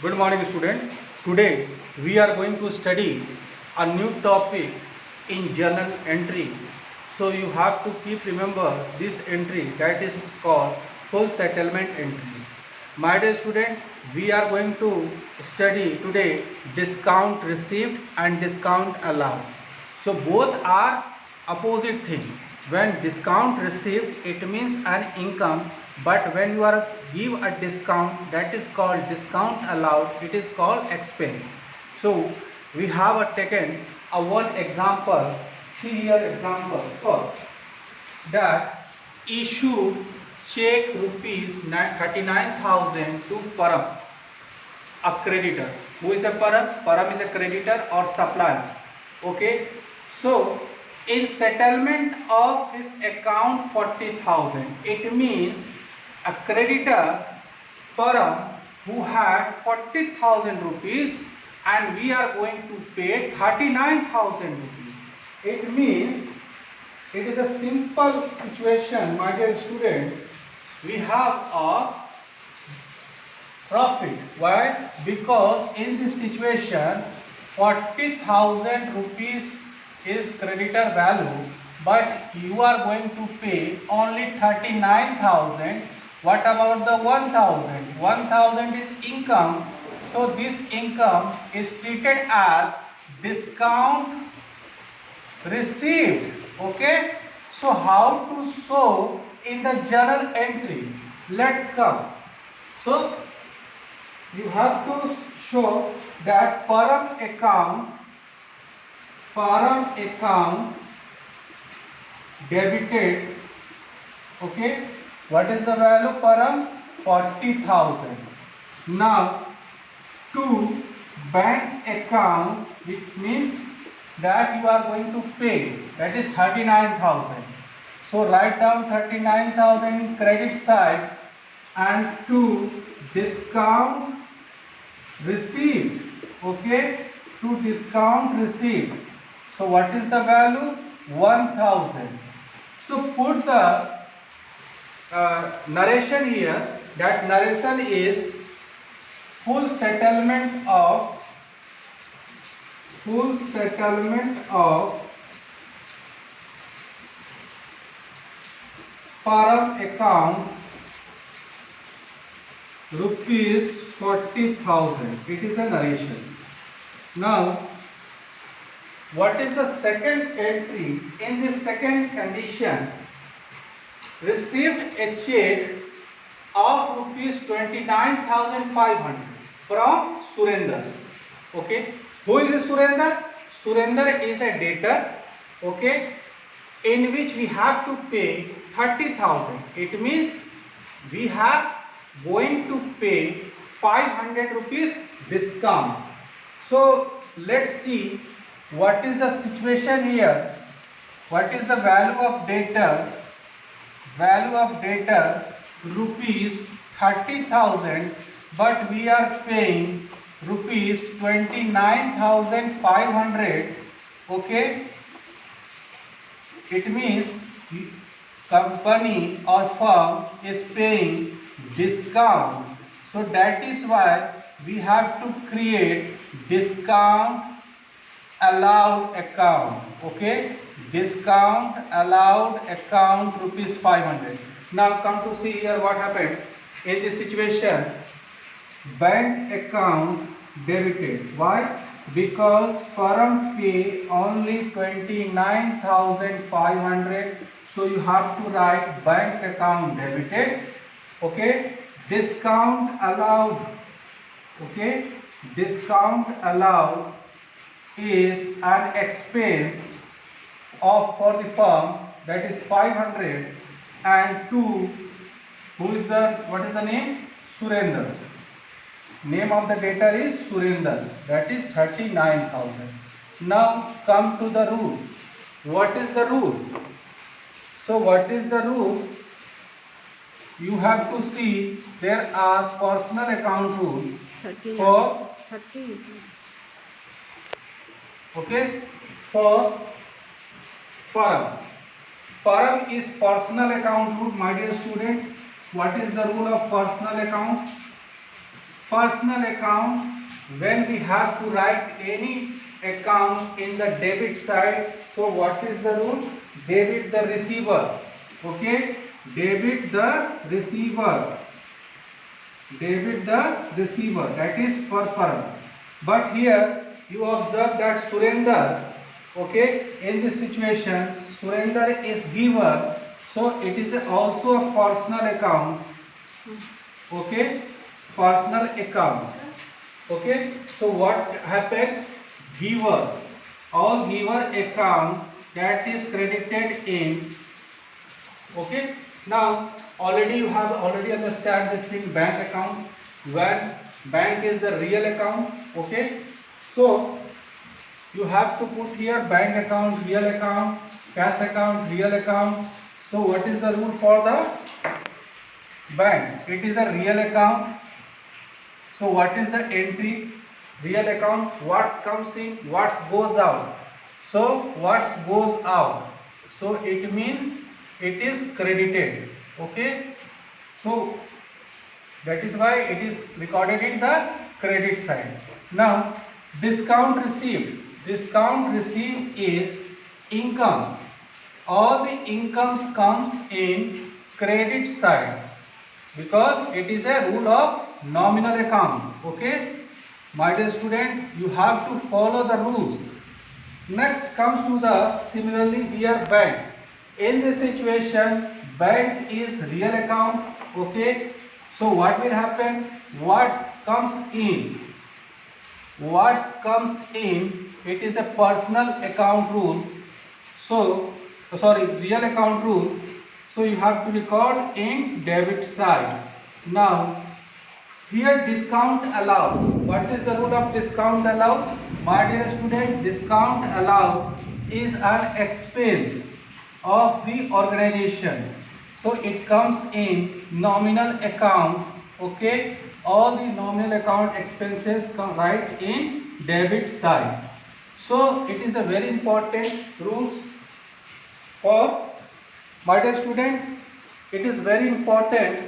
Good morning, students. Today we are going to study a new topic in journal entry. So you have to keep remember this entry that is called full settlement entry. My dear student, we are going to study today discount received and discount allowed. So both are opposite thing. When discount received, it means an income, but when you are give a discount, that is called discount allowed, it is called expense. So we have taken a one example. See here example first, that issued check rupees 39,000 to Param, a creditor. Who is a Param? Param is a creditor or supplier. Okay, so in settlement of his account 40,000, it means a creditor Param who had 40,000 rupees and we are going to pay 39,000 rupees. It means it is a simple situation, my dear student. We have a profit. Why? Because in this situation 40,000 rupees is creditor value, but you are going to pay only 39,000. What about the 1,000? 1,000 is income. So this income is treated as discount received. Okay, so how to show in the journal entry? Let's come. So you have to show that Param account debited. Okay, what is the value? Param 40,000. Now to bank account, it means that you are going to pay, that is 39,000. So write down 39,000 in credit side, and to discount received. Okay, to discount received. So what is the value? 1,000. So put the narration here. That narration is full settlement of Param account rupees 40,000. It is a narration. Now what is the second entry? In this second condition, received a check of rupees 29,500 from Surender. Okay, who is Surender? Surender is a debtor. Okay, in which we have to pay 30,000. It means we have going to pay 500 rupees discount. So let's see what is the situation here. What is the value of debtor? Value of debtor rupees 30,000, but we are paying rupees 29,500. Okay, it means company or firm is paying discount. So that is why we have to create discount allowed account. Okay, discount allowed account rupees 500. Now come to see here what happened in this situation. Bank account debited. Why? Because Param pay only 29,500. So you have to write bank account debited. Okay, discount allowed. Okay, discount allowed is an expense of for the firm, that is 500, and to who is the, what is the name? Surender. Name of the debtor is Surender, that is 39,000. Now come to the rule. What is the rule? So what is the rule? You have to see there are personal account rule for 30. Okay, for Param. Param is personal account rule, my dear student. What is the rule of personal account? personal account, when we have to write any account in the debit side, so what is the rule? Debit the receiver. Okay, debit the receiver. Debit the receiver, that is per param. But here you observe that Surender, okay, in this situation Surender is giver, so it is also a personal account. Okay, personal account. Okay, so what happened? Giver, all giver account that is credited in. Okay, now already you have already understand this thing, bank account, when bank is the real account. Okay, so you have to put here bank account, real account, cash account, real account. So what is the rule for the bank? It is a real account. So what is the entry? Real account, what comes in, what goes out. So what goes out, so it means it is credited. Okay, so that is why it is recorded in the credit side. Now discount received. Discount received is income. All the incomes comes in credit side because it is a rule of nominal account. Okay, my dear student, you have to follow the rules. Next comes to the similarly here bank. In this situation bank is real account. Okay, so what will happen? What comes in, it is a personal account rule. So real account rule. So you have to record in debit side. Now here discount allowed. What is the rule of discount allowed? My dear student, discount allowed is an expense of the organization. So it comes in nominal account. Okay, all the nominal account expenses come right in debit side. So it is a very important rules for my dear student. It is very important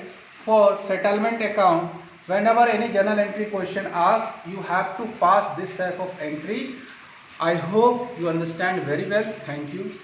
for settlement account. Whenever any journal entry question asks, you have to pass this type of entry. I hope you understand very well. Thank you.